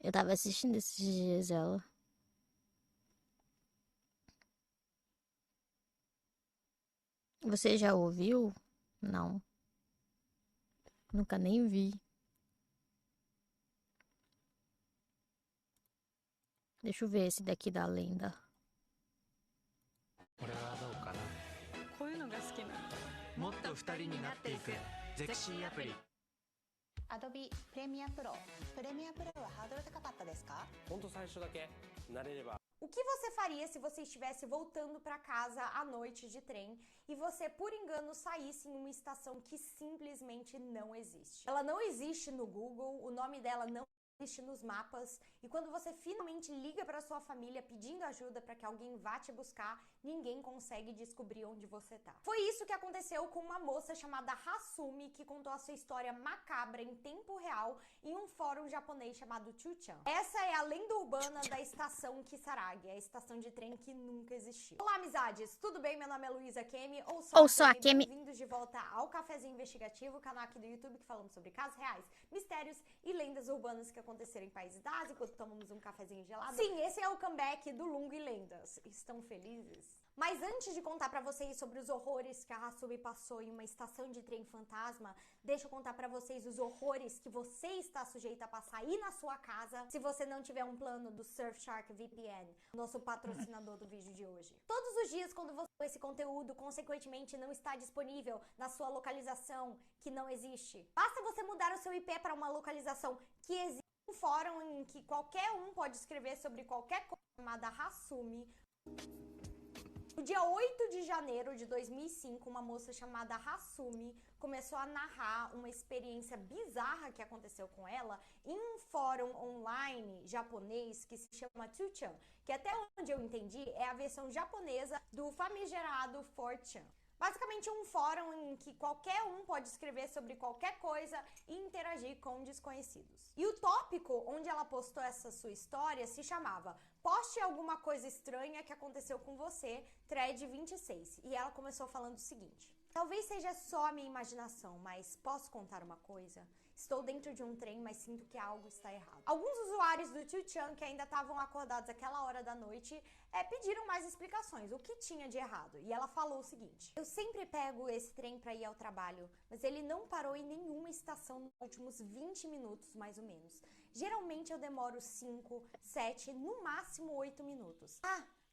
Eu tava assistindo esses dias ela. Você já ouviu? Não, nunca nem vi. Deixa eu ver esse daqui da lenda. これはどうかな。こういうのが好きなの。もっと二人になっていくゼクシーアプリ。Adobe Premiere Pro。Premiere Pro はハードル高かったですか？ほんと最初だけ慣れれば。 O que você faria se você estivesse voltando para casa à noite de trem e você, por engano, saísse em uma estação que simplesmente não existe? Ela não existe no Google, o nome dela não existe nos mapas, e quando você finalmente liga para sua família pedindo ajuda para que alguém vá te buscar, ninguém consegue descobrir onde você tá. Foi isso que aconteceu com uma moça chamada Hasumi, que contou a sua história macabra em tempo real em um fórum japonês chamado 2chan. Essa é a lenda urbana da estação Kisaragi, a estação de trem que nunca existiu. Olá, amizades! Tudo bem? Meu nome é Luísa Kemi, ou só a Kemi. Bem-vindos de volta ao Cafezinho Investigativo, canal aqui do YouTube que falamos sobre casos reais, mistérios e lendas urbanas que aconteceram em países da Ásia enquanto tomamos um cafezinho gelado. Sim, esse é o comeback do Lungo e Lendas. Estão felizes? Mas antes de contar pra vocês sobre os horrores que a Hasumi passou em uma estação de trem fantasma, deixa eu contar pra vocês os horrores que você está sujeito a passar aí na sua casa se você não tiver um plano do Surfshark VPN, nosso patrocinador do vídeo de hoje. Todos os dias, quando você esse conteúdo, consequentemente, não está disponível na sua localização que não existe, basta você mudar o seu IP para uma localização que existe. Um fórum em que qualquer um pode escrever sobre qualquer coisa chamada Hasumi. No dia 8 de janeiro de 2005, uma moça chamada Hasumi começou a narrar uma experiência bizarra que aconteceu com ela em um fórum online japonês que se chama 2chan, que até onde eu entendi é a versão japonesa do famigerado 4chan. Basicamente um fórum em que qualquer um pode escrever sobre qualquer coisa e interagir com desconhecidos. E o tópico onde ela postou essa sua história se chamava Poste alguma coisa estranha que aconteceu com você, thread 26. E ela começou falando o seguinte: talvez seja só a minha imaginação, mas posso contar uma coisa? Estou dentro de um trem, mas sinto que algo está errado. Alguns usuários do 2chan que ainda estavam acordados àquela hora da noite pediram mais explicações, o que tinha de errado. E ela falou o seguinte: eu sempre pego esse trem para ir ao trabalho, mas ele não parou em nenhuma estação nos últimos 20 minutos, mais ou menos. Geralmente eu demoro 5, 7, no máximo 8 minutos.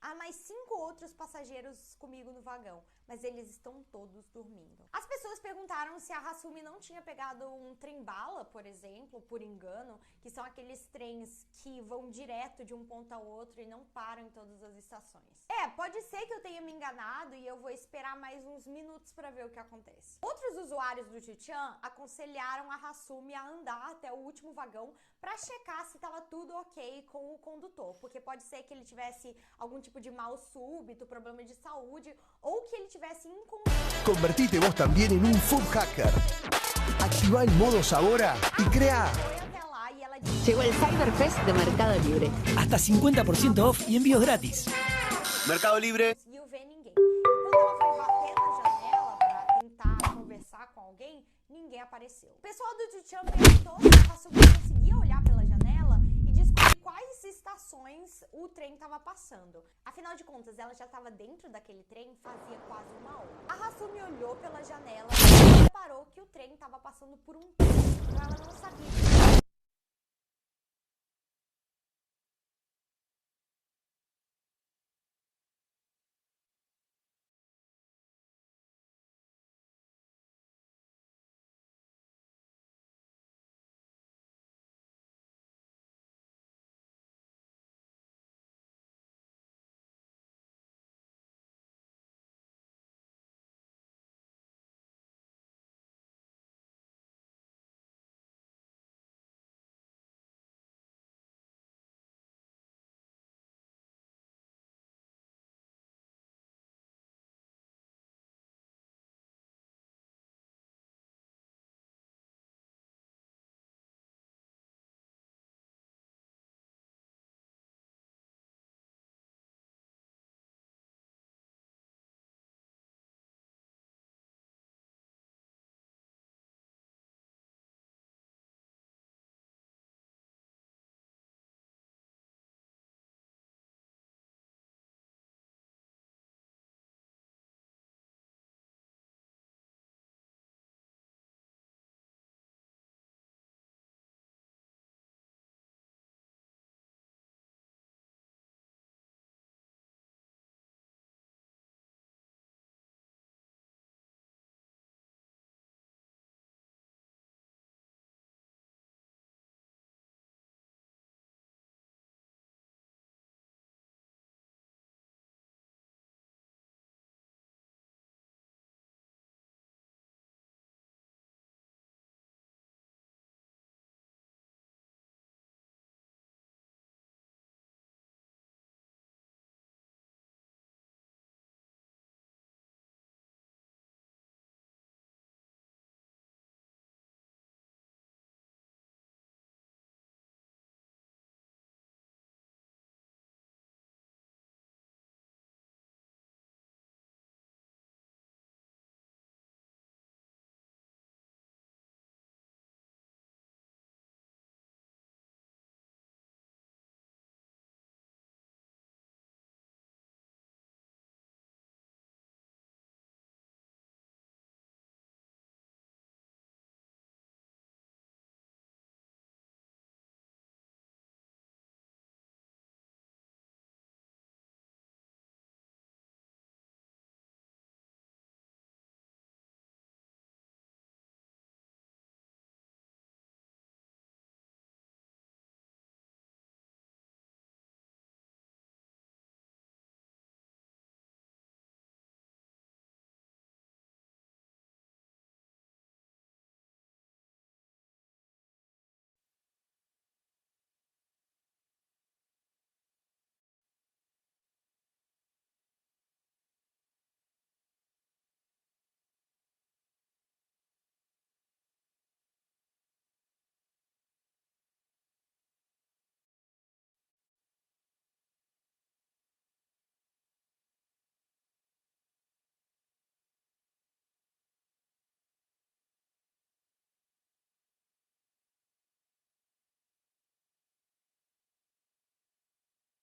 Há mais 5 outros passageiros comigo no vagão, mas eles estão todos dormindo. As pessoas perguntaram se a Hasumi não tinha pegado um trem-bala, por exemplo, por engano, que são aqueles trens que vão direto de um ponto ao outro e não param em todas as estações. Pode ser que eu tenha me enganado e eu vou esperar mais uns minutos para ver o que acontece. Outros usuários do 2chan aconselharam a Hasumi a andar até o último vagão para checar se estava tudo ok com o condutor, porque pode ser que ele tivesse algum tipo de mal súbito, problema de saúde, ou que ele tivesse inconsciente. Convertite vos también en un food hacker. Activa el modo Sabora y crea. Foi até lá e ela disse: Llegó el Cyberfest de Mercado Libre. Hasta 50% off y envíos gratis. Mercado Libre. não conseguiu ver ninguém. E quando ela foi bater na janela para tentar conversar com alguém, ninguém apareceu. O pessoal do 2chan perguntou se a Hasumi conseguia olhar pela janela e descobrir quais estações o trem estava passando. Afinal de contas, ela já estava dentro daquele trem fazia quase uma hora. A Hasumi olhou pela janela e reparou que o trem estava passando por um túnel. Então ela não sabia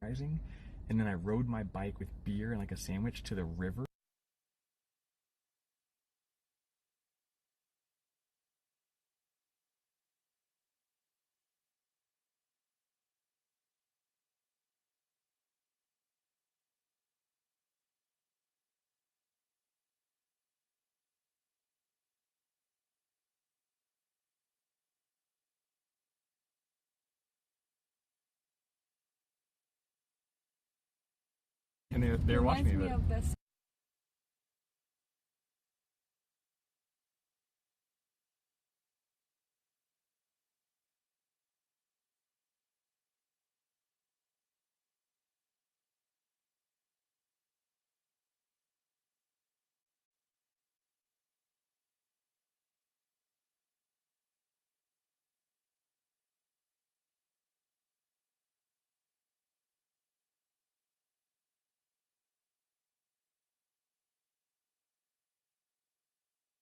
Rising, and then I rode my bike with beer and like a sandwich to the river. And they were watching me. Reminds me of this.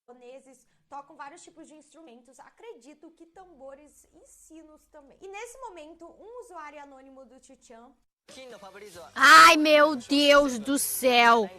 Japoneses tocam vários tipos de instrumentos, acredito que tambores e sinos também. E nesse momento, um usuário anônimo do Tchan. Ai, meu Deus do céu!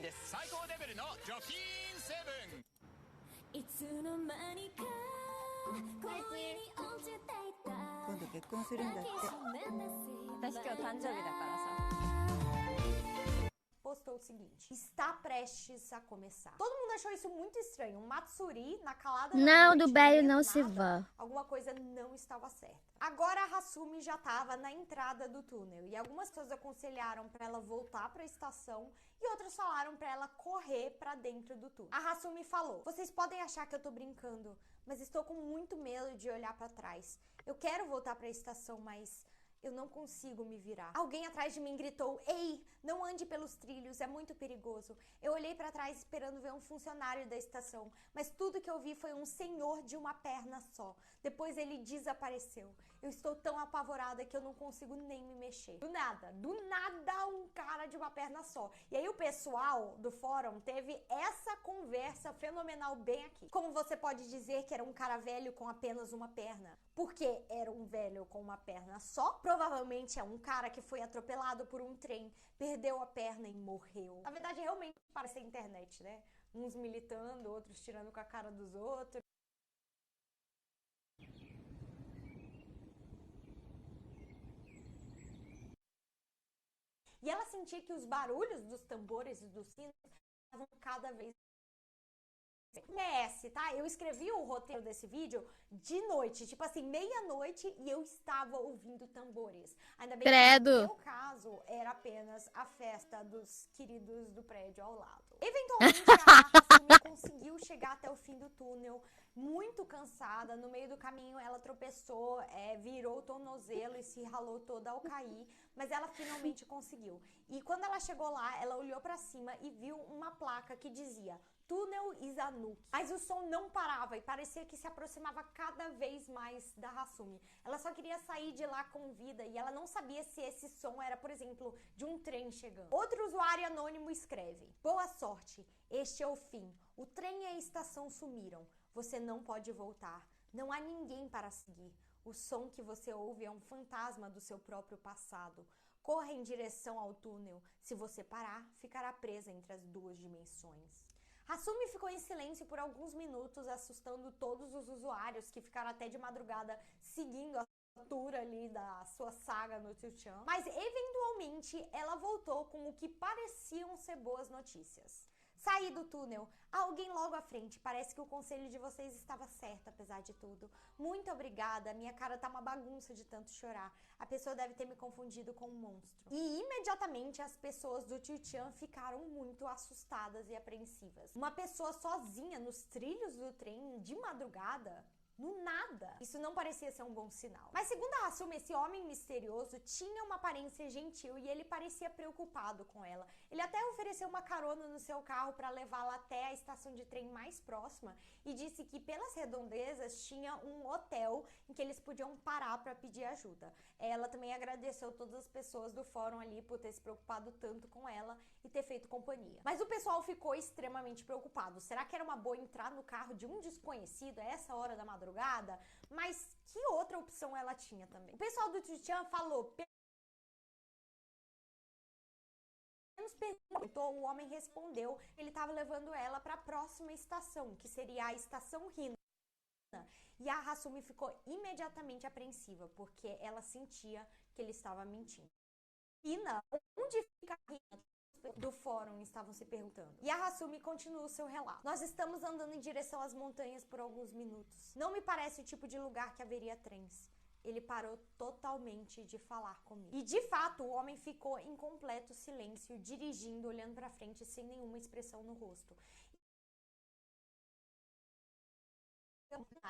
Postou o seguinte: está prestes a começar. Todo mundo achou isso muito estranho. Um Matsuri na calada da Não, noite, do Beio do não se nada, vá. alguma coisa não estava certa. Agora a Hasumi já estava na entrada do túnel e algumas pessoas aconselharam para ela voltar para a estação e outras falaram para ela correr para dentro do túnel. A Hasumi falou: vocês podem achar que eu tô brincando, mas estou com muito medo de olhar para trás. Eu quero voltar para a estação, mas eu não consigo me virar. Alguém atrás de mim gritou: ei, não ande pelos trilhos, é muito perigoso. Eu olhei para trás esperando ver um funcionário da estação, mas tudo que eu vi foi um senhor de uma perna só. Depois ele desapareceu. Eu estou tão apavorada que eu não consigo nem me mexer. Do nada, um cara de uma perna só. E aí o pessoal do fórum teve essa conversa fenomenal bem aqui. Como você pode dizer que era um cara velho com apenas uma perna? Porque era um velho com uma perna só? Provavelmente é um cara que foi atropelado por um trem, perdeu a perna e morreu. Na verdade, realmente parece a internet, né? Uns militando, outros tirando com a cara dos outros. E ela sentia que os barulhos dos tambores e dos sinos estavam cada vez MS, tá? Eu escrevi o roteiro desse vídeo de noite, tipo assim, meia-noite, e eu estava ouvindo tambores. Ainda bem Credo. que no meu caso era apenas a festa dos queridos do prédio ao lado. Eventualmente a Hasumi conseguiu chegar até o fim do túnel, muito cansada. No meio do caminho ela tropeçou, virou o tornozelo e se ralou toda ao cair, mas ela finalmente conseguiu. E quando ela chegou lá, ela olhou pra cima e viu uma placa que dizia: Túnel Izanuki. Mas o som não parava e parecia que se aproximava cada vez mais da Hasumi. Ela só queria sair de lá com vida e ela não sabia se esse som era, por exemplo, de um trem chegando. Outro usuário anônimo escreve: boa sorte, este é o fim. O trem e a estação sumiram. Você não pode voltar. Não há ninguém para seguir. O som que você ouve é um fantasma do seu próprio passado. Corra em direção ao túnel. Se você parar, ficará presa entre as duas dimensões. Hasumi ficou em silêncio por alguns minutos, assustando todos os usuários que ficaram até de madrugada seguindo a tour ali da sua saga no Tchan. Mas eventualmente ela voltou com o que pareciam ser boas notícias. Saí do túnel, alguém logo à frente, parece que o conselho de vocês estava certo apesar de tudo. Muito obrigada, minha cara tá uma bagunça de tanto chorar. A pessoa deve ter me confundido com um monstro. E imediatamente as pessoas do Tchan ficaram muito assustadas e apreensivas. Uma pessoa sozinha nos trilhos do trem de madrugada? No nada. Isso não parecia ser um bom sinal. Mas segundo a Hasumi, esse homem misterioso tinha uma aparência gentil e ele parecia preocupado com ela. Ele até ofereceu uma carona no seu carro para levá-la até a estação de trem mais próxima e disse que pelas redondezas tinha um hotel em que eles podiam parar para pedir ajuda. Ela também agradeceu todas as pessoas do fórum ali por ter se preocupado tanto com ela e ter feito companhia. Mas o pessoal ficou extremamente preocupado. Será que era uma boa entrar no carro de um desconhecido a essa hora da madrugada? Mas que outra opção ela tinha também? O pessoal do Tchan falou: menos perguntou, o homem respondeu, ele estava levando ela para a próxima estação, que seria a estação Hina. E a Hasumi ficou imediatamente apreensiva, porque ela sentia que ele estava mentindo. Hina, onde fica a Hina? Do fórum estavam se perguntando. E a Hasumi continua o seu relato. Nós estamos andando em direção às montanhas por alguns minutos. Não me parece o tipo de lugar que haveria trens. Ele parou totalmente de falar comigo. E de fato, o homem ficou em completo silêncio, dirigindo, olhando para frente, sem nenhuma expressão no rosto.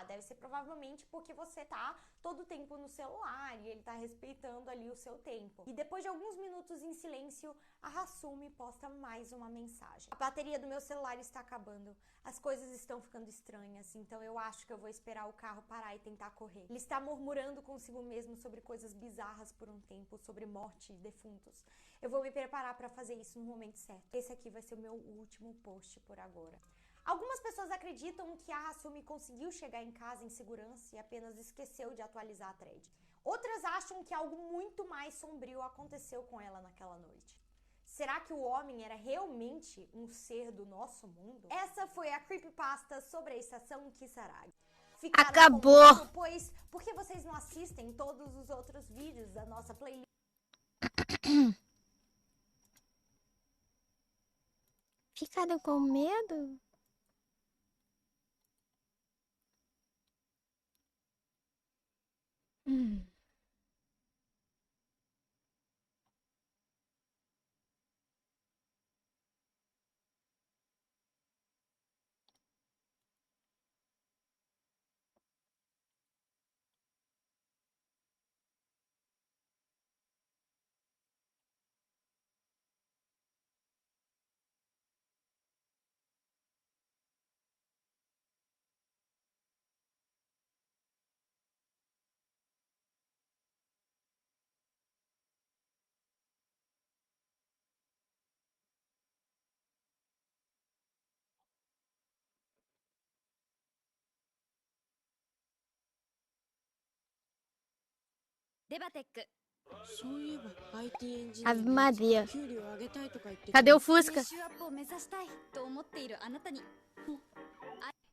Deve ser provavelmente porque você tá todo o tempo no celular e ele tá respeitando ali o seu tempo. E depois de alguns minutos em silêncio, a Hasumi posta mais uma mensagem. A bateria do meu celular está acabando. As coisas estão ficando estranhas, então eu acho que eu vou esperar o carro parar e tentar correr. Ele está murmurando consigo mesmo sobre coisas bizarras por um tempo, sobre morte e defuntos. Eu vou me preparar para fazer isso no momento certo. Esse aqui vai ser o meu último post por agora. Algumas pessoas acreditam que a Hasumi conseguiu chegar em casa em segurança e apenas esqueceu de atualizar a thread. Outras acham que algo muito mais sombrio aconteceu com ela naquela noite. Será que o homem era realmente um ser do nosso mundo? Essa foi a creepypasta sobre a estação Kisaragi. Acabou! Isso, pois, por que vocês não assistem todos os outros vídeos da nossa playlist? Ficaram com medo? Ave Maria. Cadê o Fusca?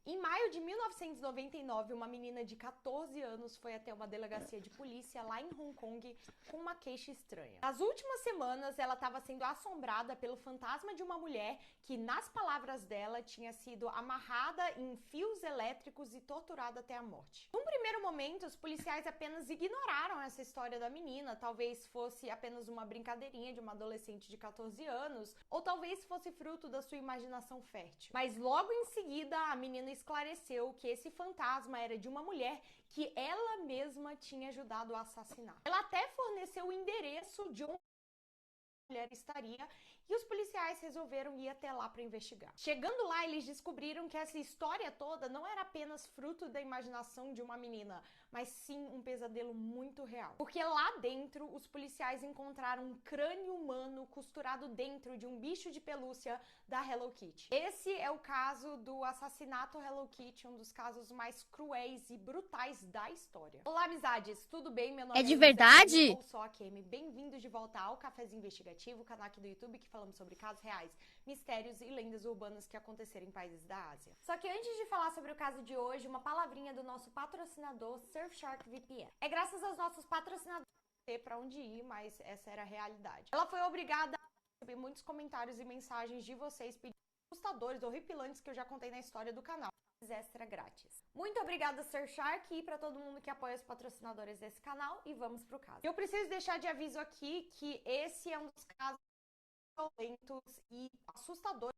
Em maio de 1999, uma menina de 14 anos foi até uma delegacia de polícia lá em Hong Kong com uma queixa estranha. Nas últimas semanas, ela estava sendo assombrada pelo fantasma de uma mulher que, nas palavras dela, tinha sido amarrada em fios elétricos e torturada até a morte. Num primeiro momento, os policiais apenas ignoraram essa história da menina, talvez fosse apenas uma brincadeirinha de uma adolescente de 14 anos, ou talvez fosse fruto da sua imaginação fértil. Mas logo em seguida, a menina esclareceu que esse fantasma era de uma mulher que ela mesma tinha ajudado a assassinar. Ela até forneceu o endereço de onde a mulher estaria e os policiais resolveram ir até lá para investigar. Chegando lá, eles descobriram que essa história toda não era apenas fruto da imaginação de uma menina, mas sim um pesadelo muito real. Porque lá dentro, os policiais encontraram um crânio humano costurado dentro de um bicho de pelúcia da Hello Kitty. Esse é o caso do assassinato Hello Kitty, um dos casos mais cruéis e brutais da história. Olá, amizades, tudo bem? Meu nome É de verdade? Eu sou a Kemi. Bem-vindos de volta ao Cafézinho Investigativo, canal aqui do YouTube que falamos sobre casos reais, mistérios e lendas urbanas que aconteceram em países da Ásia. Só que antes de falar sobre o caso de hoje, uma palavrinha do nosso patrocinador Surfshark VPN. É graças aos nossos patrocinadores ter para onde ir, mas essa era a realidade. Ela foi obrigada a receber muitos comentários e mensagens de vocês pedindo assustadores, horripilantes que eu já contei na história do canal. Extra grátis. Muito obrigada, Surfshark, e para todo mundo que apoia os patrocinadores desse canal, e vamos pro caso. Eu preciso deixar de aviso aqui que esse é um dos casos violentos e assustadores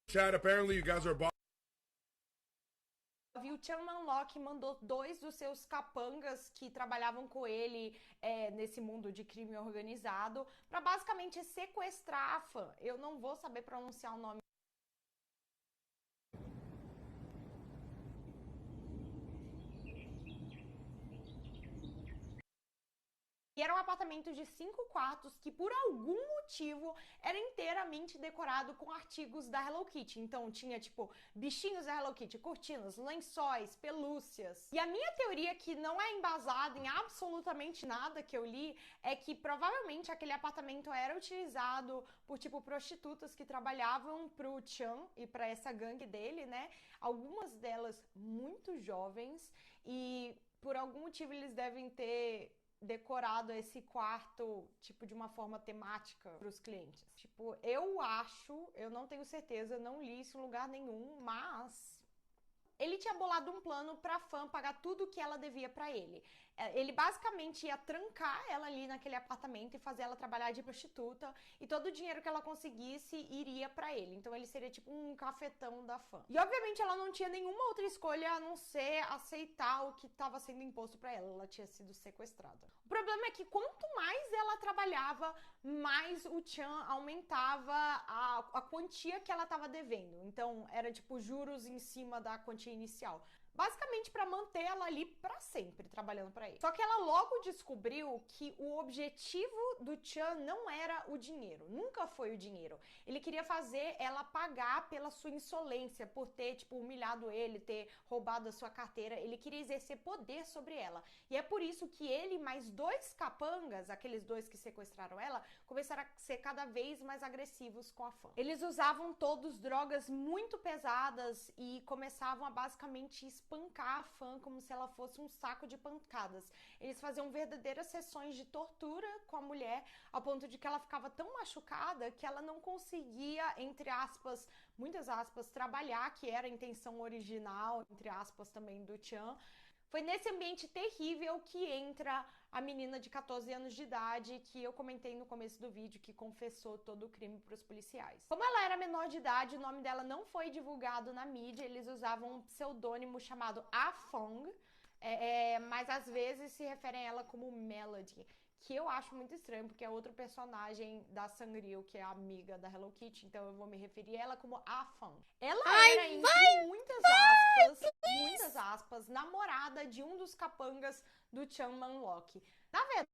Chad, apparently you guys are O Chan Man-lok mandou 2 dos seus capangas que trabalhavam com ele nesse mundo de crime organizado para basicamente sequestrar a fã. Eu não vou saber pronunciar o nome. E era um apartamento de 5 quartos que, por algum motivo, era inteiramente decorado com artigos da Hello Kitty. Então, tinha, tipo, bichinhos da Hello Kitty, cortinas, lençóis, pelúcias. E a minha teoria, que não é embasada em absolutamente nada que eu li, é que provavelmente aquele apartamento era utilizado por, tipo, prostitutas que trabalhavam pro Chan e pra essa gangue dele, né? Algumas delas muito jovens e, por algum motivo, eles devem ter decorado esse quarto, tipo, de uma forma temática para os clientes. Tipo, eu acho, eu não tenho certeza, não li isso em lugar nenhum, mas ele tinha bolado um plano pra fã pagar tudo que ela devia pra ele. Ele basicamente ia trancar ela ali naquele apartamento e fazer ela trabalhar de prostituta, e todo o dinheiro que ela conseguisse iria pra ele. Então ele seria tipo um cafetão da fã. E obviamente ela não tinha nenhuma outra escolha a não ser aceitar o que estava sendo imposto pra ela. Ela tinha sido sequestrada. O problema é que quanto mais ela trabalhava, mais o Chan aumentava a quantia que ela estava devendo. Então era tipo juros em cima da quantia inicial. Basicamente para manter ela ali para sempre, trabalhando para ele. Só que ela logo descobriu que o objetivo do Chan não era o dinheiro, nunca foi o dinheiro. Ele queria fazer ela pagar pela sua insolência, por ter, tipo, humilhado ele, ter roubado a sua carteira. Ele queria exercer poder sobre ela. E é por isso que ele e mais 2 capangas, aqueles 2 que sequestraram ela, começaram a ser cada vez mais agressivos com a fã. Eles usavam todos drogas muito pesadas e começavam a basicamente espancar a fã como se ela fosse um saco de pancadas. Eles faziam verdadeiras sessões de tortura com a mulher, ao ponto de que ela ficava tão machucada que ela não conseguia, entre aspas, muitas aspas, trabalhar, que era a intenção original, entre aspas, também do Chan. Foi nesse ambiente terrível que entra a menina de 14 anos de idade, que eu comentei no começo do vídeo, que confessou todo o crime para os policiais. Como ela era menor de idade, o nome dela não foi divulgado na mídia, eles usavam um pseudônimo chamado Afong, mas às vezes se referem a ela como Melody, que eu acho muito estranho, porque é outro personagem da Sanrio, que é a amiga da Hello Kitty, então eu vou me referir a ela como Afong. Ela era, entre muitas aspas, namorada de um dos capangas do Chan Man-lok. Na verdade,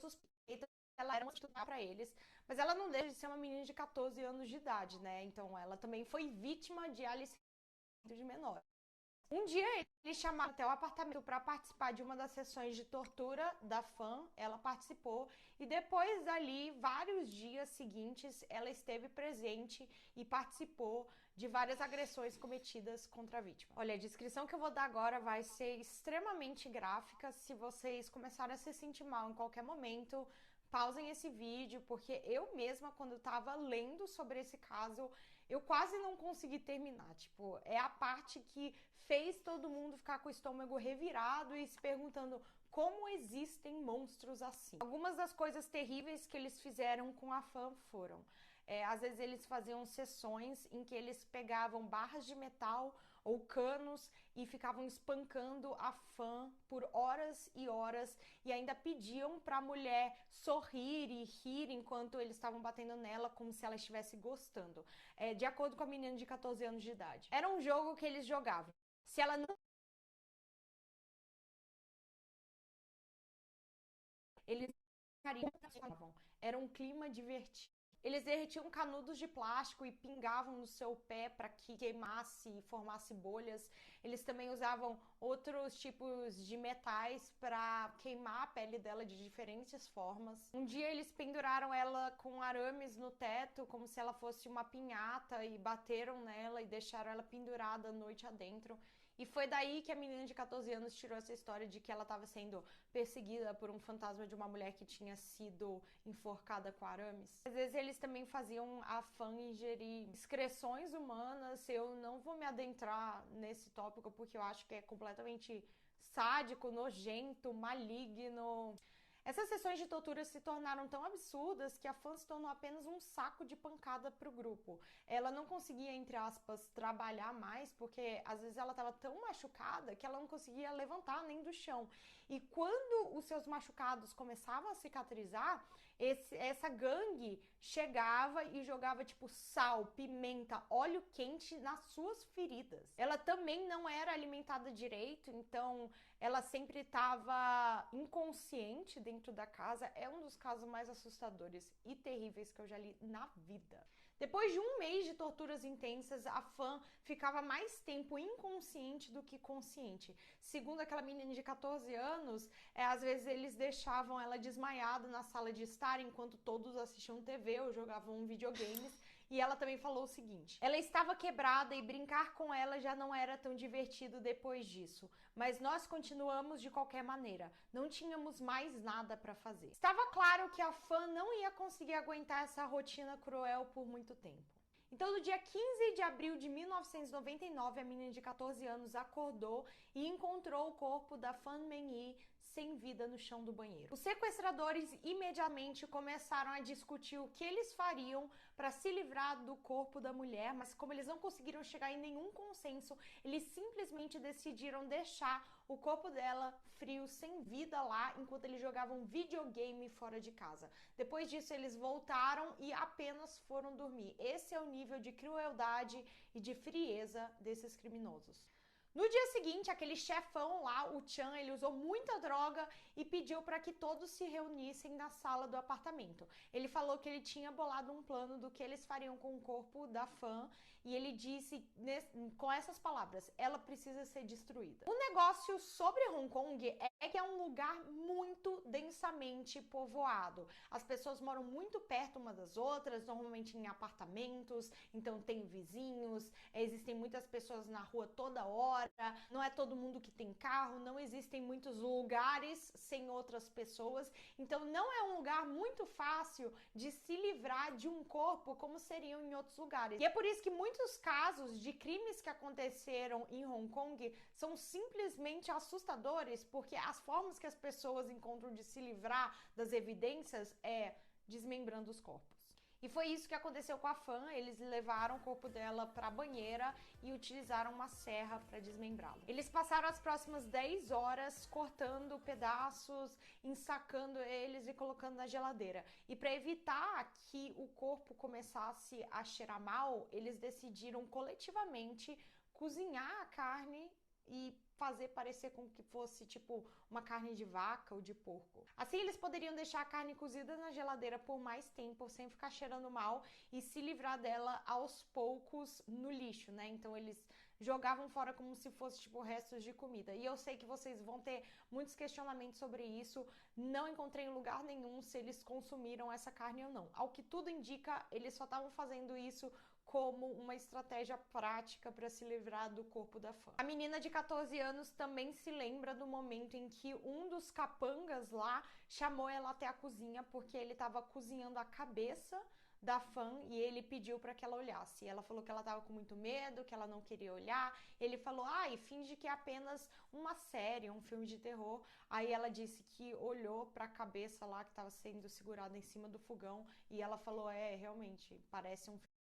suspeita que ela era uma estudar pra eles, mas ela não deixa de ser uma menina de 14 anos de idade, né? Então ela também foi vítima de aliciamento de menor. Um dia ele chamaram até o apartamento para participar de uma das sessões de tortura da fã, ela participou, e depois dali, vários dias seguintes, ela esteve presente e participou de várias agressões cometidas contra a vítima. Olha, a descrição que eu vou dar agora vai ser extremamente gráfica. Se vocês começarem a se sentir mal em qualquer momento, pausem esse vídeo, porque eu mesma, quando eu tava lendo sobre esse caso, eu quase não consegui terminar. Tipo, é a parte que fez todo mundo ficar com o estômago revirado e se perguntando como existem monstros assim. Algumas das coisas terríveis que eles fizeram com a fã foram... às vezes eles faziam sessões em que eles pegavam barras de metal ou canos e ficavam espancando a fã por horas e horas, e ainda pediam pra mulher sorrir e rir enquanto eles estavam batendo nela, como se ela estivesse gostando. De acordo com a menina de 14 anos de idade. Era um jogo que eles jogavam. Se ela não... Eles era um clima divertido. Eles derretiam canudos de plástico e pingavam no seu pé para que queimasse e formasse bolhas. Eles também usavam outros tipos de metais para queimar a pele dela de diferentes formas. Um dia eles penduraram ela com arames no teto, como se ela fosse uma pinhata, e bateram nela e deixaram ela pendurada a noite adentro. E foi daí que a menina de 14 anos tirou essa história de que ela estava sendo perseguida por um fantasma de uma mulher que tinha sido enforcada com arames. Às vezes eles também faziam a fã ingerir excreções humanas. Eu não vou me adentrar nesse tópico porque eu acho que é completamente sádico, nojento, maligno. Essas sessões de tortura se tornaram tão absurdas que a fã se tornou apenas um saco de pancada para o grupo. Ela não conseguia, entre aspas, trabalhar mais, porque às vezes ela estava tão machucada que ela não conseguia levantar nem do chão. E quando os seus machucados começavam a cicatrizar, essa gangue chegava e jogava tipo sal, pimenta, óleo quente nas suas feridas. Ela também não era alimentada direito, então ela sempre estava inconsciente dentro da casa. É um dos casos mais assustadores e terríveis que eu já li na vida. Depois de um mês de torturas intensas, a fã ficava mais tempo inconsciente do que consciente. Segundo aquela menina de 14 anos, às vezes eles deixavam ela desmaiada na sala de estar enquanto todos assistiam TV ou jogavam videogames. E ela também falou o seguinte: ela estava quebrada e brincar com ela já não era tão divertido depois disso, mas nós continuamos de qualquer maneira, não tínhamos mais nada para fazer. Estava claro que a fã não ia conseguir aguentar essa rotina cruel por muito tempo. Então, no dia 15 de abril de 1999, a menina de 14 anos acordou e encontrou o corpo da Fan Meng-yi sem vida no chão do banheiro. Os sequestradores imediatamente começaram a discutir o que eles fariam para se livrar do corpo da mulher, mas como eles não conseguiram chegar em nenhum consenso, eles simplesmente decidiram deixar o corpo dela frio, sem vida lá, enquanto eles jogavam videogame fora de casa. Depois disso, eles voltaram e apenas foram dormir. Esse é o nível de crueldade e de frieza desses criminosos. No dia seguinte, aquele chefão lá, o Chan, ele usou muita droga e pediu para que todos se reunissem na sala do apartamento. Ele falou que ele tinha bolado um plano do que eles fariam com o corpo da fã e ele disse com essas palavras: ela precisa ser destruída. O negócio sobre Hong Kong é que é um lugar muito densamente povoado. As pessoas moram muito perto umas das outras, normalmente em apartamentos, então tem vizinhos, existem muitas pessoas na rua toda hora. Não é todo mundo que tem carro, não existem muitos lugares sem outras pessoas, então não é um lugar muito fácil de se livrar de um corpo como seriam em outros lugares. E é por isso que muitos casos de crimes que aconteceram em Hong Kong são simplesmente assustadores, porque as formas que as pessoas encontram de se livrar das evidências é desmembrando os corpos. E foi isso que aconteceu com a fã. Eles levaram o corpo dela para a banheira e utilizaram uma serra para desmembrá-lo. Eles passaram as próximas 10 horas cortando pedaços, ensacando eles e colocando na geladeira. E para evitar que o corpo começasse a cheirar mal, eles decidiram coletivamente cozinhar a carne e fazer parecer como que fosse tipo uma carne de vaca ou de porco. Assim eles poderiam deixar a carne cozida na geladeira por mais tempo, sem ficar cheirando mal, e se livrar dela aos poucos no lixo, né? Então eles jogavam fora como se fosse tipo restos de comida. E eu sei que vocês vão ter muitos questionamentos sobre isso. Não encontrei em lugar nenhum se eles consumiram essa carne ou não. Ao que tudo indica, eles só estavam fazendo isso como uma estratégia prática para se livrar do corpo da fã. A menina de 14 anos também se lembra do momento em que um dos capangas lá chamou ela até a cozinha porque ele estava cozinhando a cabeça da fã e ele pediu para que ela olhasse. Ela falou que ela estava com muito medo, que ela não queria olhar. Ele falou: e finge que é apenas uma série, um filme de terror. Aí ela disse que olhou para a cabeça lá que estava sendo segurada em cima do fogão e ela falou: realmente, parece um filme.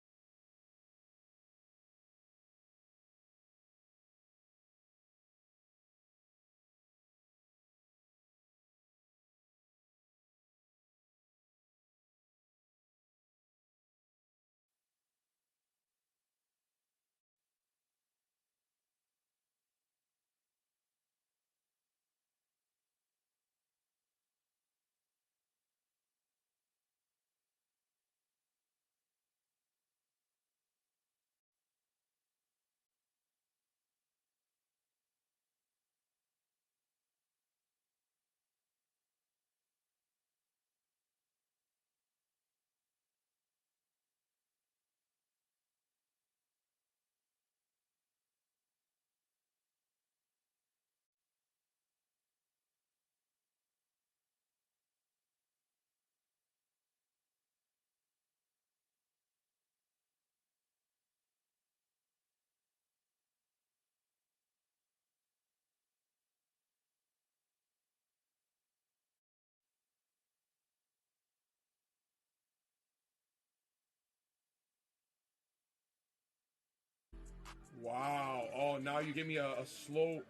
Wow. Oh, now you give me a slow.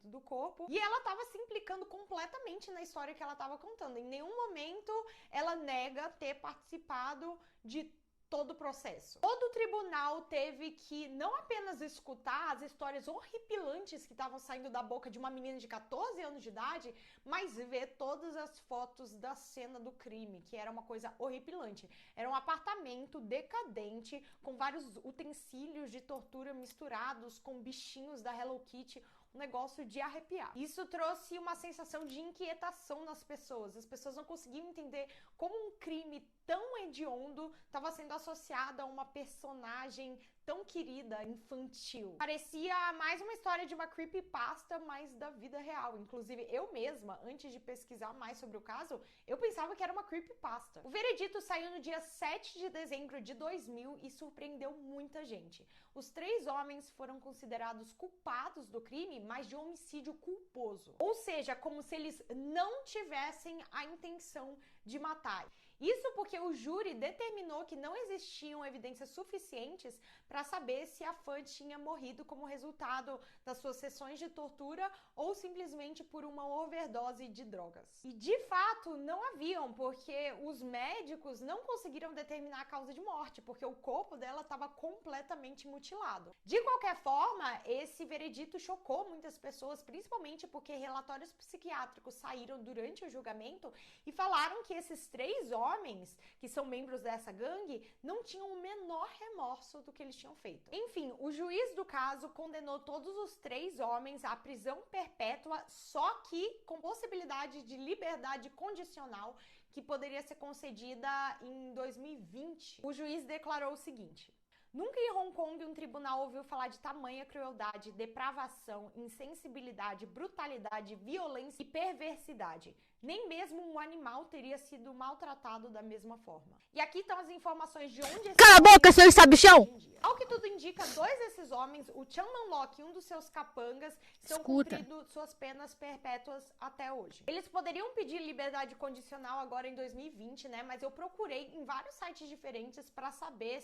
Do corpo, e ela estava se implicando completamente na história que ela estava contando. Em nenhum momento ela nega ter participado de todo o processo. Todo o tribunal teve que não apenas escutar as histórias horripilantes que estavam saindo da boca de uma menina de 14 anos de idade, mas ver todas as fotos da cena do crime, que era uma coisa horripilante. Era um apartamento decadente, com vários utensílios de tortura misturados com bichinhos da Hello Kitty, um negócio de arrepiar. Isso trouxe uma sensação de inquietação nas pessoas. As pessoas não conseguiam entender como um crime tão hediondo estava sendo associado a uma personagem tão querida, infantil. Parecia mais uma história de uma creepypasta, mas da vida real. Inclusive, eu mesma, antes de pesquisar mais sobre o caso, eu pensava que era uma creepypasta. O veredito saiu no dia 7 de dezembro de 2000 e surpreendeu muita gente. Os 3 homens foram considerados culpados do crime, mas de homicídio culposo. Ou seja, como se eles não tivessem a intenção de matar. Isso porque o júri determinou que não existiam evidências suficientes para saber se a fã tinha morrido como resultado das suas sessões de tortura ou simplesmente por uma overdose de drogas. E de fato não haviam, porque os médicos não conseguiram determinar a causa de morte, porque o corpo dela estava completamente mutilado. De qualquer forma, esse veredito chocou muitas pessoas, principalmente porque relatórios psiquiátricos saíram durante o julgamento e falaram que esses 3 homens, que são membros dessa gangue, não tinham o menor remorso do que eles tinham feito. Enfim, o juiz do caso condenou todos os 3 homens à prisão perpétua, só que com possibilidade de liberdade condicional, que poderia ser concedida em 2020. O juiz declarou o seguinte: nunca em Hong Kong um tribunal ouviu falar de tamanha crueldade, depravação, insensibilidade, brutalidade, violência e perversidade. Nem mesmo um animal teria sido maltratado da mesma forma. E aqui estão as informações de onde... Cala a boca, seu sabichão! Ao que tudo indica, 2 desses homens, o Chan Man-lok e um dos seus capangas, estão cumprindo suas penas perpétuas até hoje. Eles poderiam pedir liberdade condicional agora em 2020, né? Mas eu procurei em vários sites diferentes para saber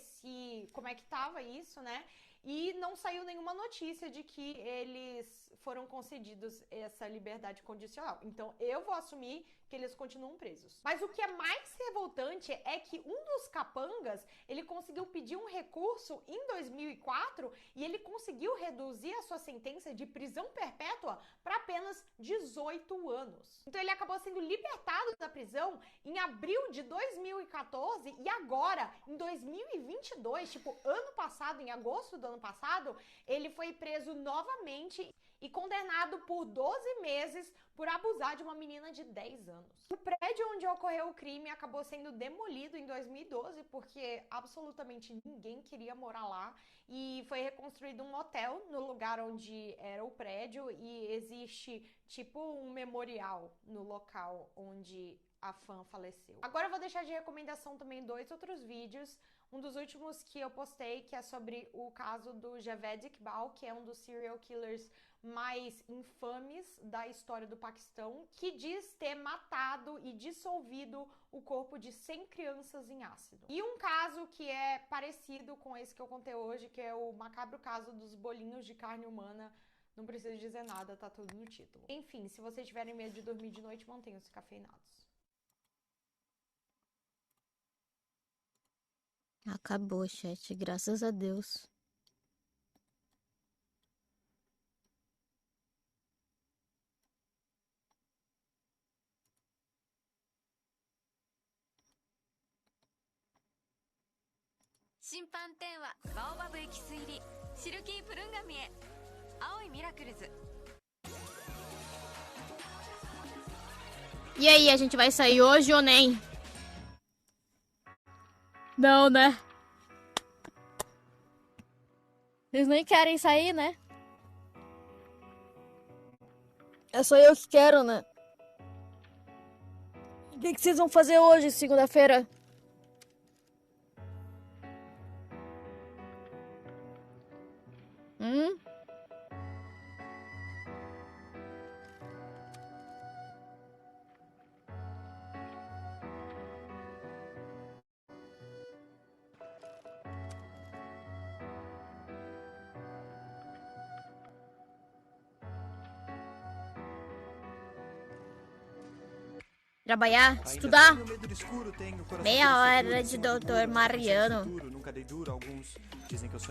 como é que tava isso, né? E não saiu nenhuma notícia de que eles foram concedidos essa liberdade condicional. Então, eu vou assumir que eles continuam presos. Mas o que é mais revoltante é que um dos capangas, ele conseguiu pedir um recurso em 2004 e ele conseguiu reduzir a sua sentença de prisão perpétua para apenas 18 anos. Então, ele acabou sendo libertado da prisão em abril de 2014 e agora, em 2022, tipo, ano passado, em agosto do ano passado, ele foi preso novamente e condenado por 12 meses por abusar de uma menina de 10 anos. O prédio onde ocorreu o crime acabou sendo demolido em 2012 porque absolutamente ninguém queria morar lá e foi reconstruído um hotel no lugar onde era o prédio e existe tipo um memorial no local onde a fã faleceu. Agora eu vou deixar de recomendação também 2 outros vídeos. Um dos últimos que eu postei, que é sobre o caso do Javed Iqbal, que é um dos serial killers mais infames da história do Paquistão, que diz ter matado e dissolvido o corpo de 100 crianças em ácido. E um caso que é parecido com esse que eu contei hoje, que é o macabro caso dos bolinhos de carne humana. Não preciso dizer nada, tá tudo no título. Enfim, se vocês tiverem medo de dormir de noite, mantenham-se cafeinados. Acabou, chat, graças a Deus. E aí, a gente vai sair hoje ou nem? Não, né? Vocês nem querem sair, né? É só eu que quero, né? O que vocês vão fazer hoje, segunda-feira? Trabalhar, estudar. Meia hora de Dr. Mariano.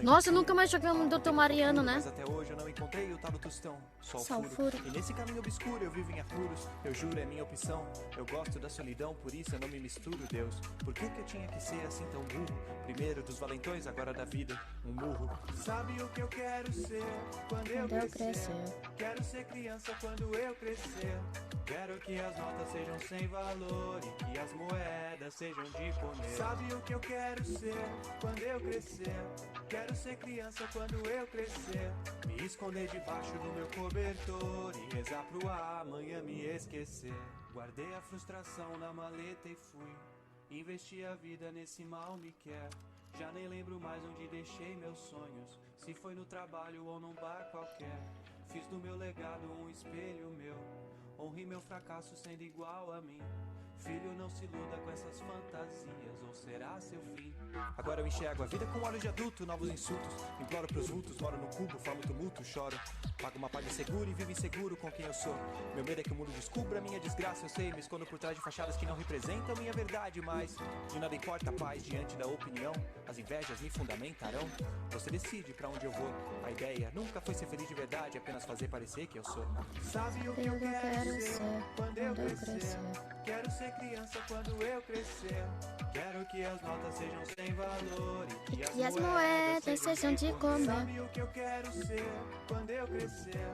Nossa, eu nunca mais joguei um Dr. Mariano, né? Até hoje eu não encontrei o tal do tostão. Sulfuro. E nesse caminho obscuro eu vivo em apuros. Eu juro, é minha opção. Eu gosto da solidão, por isso eu não me misturo, Deus. Por que eu tinha que ser assim tão burro? Primeiro dos valentões, agora da vida, um murro. Sabe o que eu quero ser quando eu crescer? Quero ser criança quando eu crescer. Quero que as notas sejam sem valor e que as moedas sejam de comer. Sabe o que eu quero ser quando eu crescer? Quero ser criança quando eu crescer. Me esconder debaixo do meu cobertor e rezar pro amanhã me esquecer. Guardei a frustração na maleta e fui. Investi a vida nesse mal me quer. Já nem lembro mais onde deixei meus sonhos. Se foi no trabalho ou num bar qualquer. Fiz do meu legado um espelho meu. Honre meu fracasso sendo igual a mim. Filho, não se iluda com essas fantasias, ou será seu fim? Agora eu enxergo a vida com olhos de adulto, novos insultos. Imploro pros vultos, moro no cubo, formo tumulto, choro. Pago uma paga segura e vivo inseguro com quem eu sou. Meu medo é que o mundo descubra minha desgraça, eu sei. Me escondo por trás de fachadas que não representam minha verdade, mas de nada importa a paz diante da opinião. As invejas me fundamentarão. Você decide pra onde eu vou. A ideia nunca foi ser feliz de verdade, apenas fazer parecer que eu sou. Sabe o que eu quero ser quando eu crescer? Quero ser criança quando eu crescer. Quero que as notas sejam sem valor e que as moedas sejam de comer. Sabe o que eu quero ser quando eu crescer?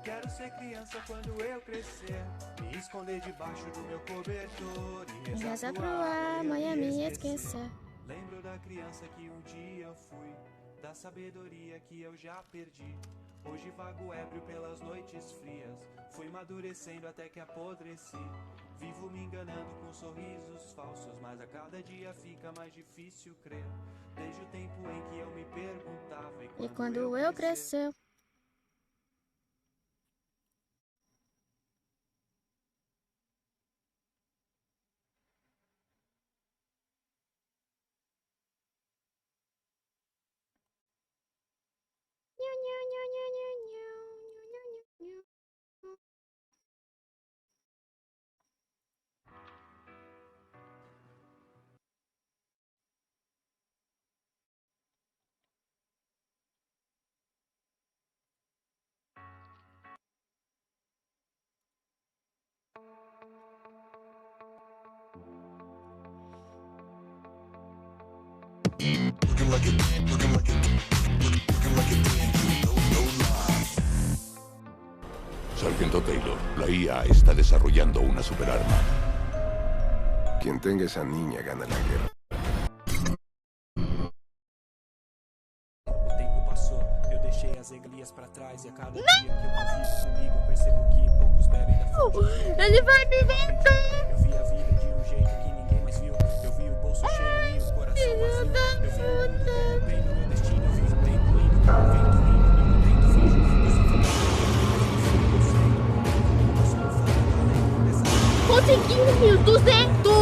Quero ser criança quando eu crescer. Me esconder debaixo do meu cobertor e rezar pro amanhã me esquecer. Lembro da criança que um dia eu fui, da sabedoria que eu já perdi. Hoje vago ébrio pelas noites frias. Fui amadurecendo até que apodreci. Vivo me enganando com sorrisos falsos, mas a cada dia fica mais difícil crer. Desde o tempo em que eu me perguntava E quando eu crescer. Sargento Taylor, la IA está desarrollando una superarma. Quien tenga esa niña gana la guerra. O tempo passou, eu deixei as reglias pra trás e a cada dia que eu convivo comigo eu percebo que poucos bebem da fonte. Ele vai me matar! Eu vi a vida de um jeito que ninguém mais viu. Eu vi o bolso cheio e o coração vazio. Eu vi o mundo corrompendo meu destino. Eu vi o tempo indo com o vento rindo e o vento finge. Eu só fui Conseguimos 1.200!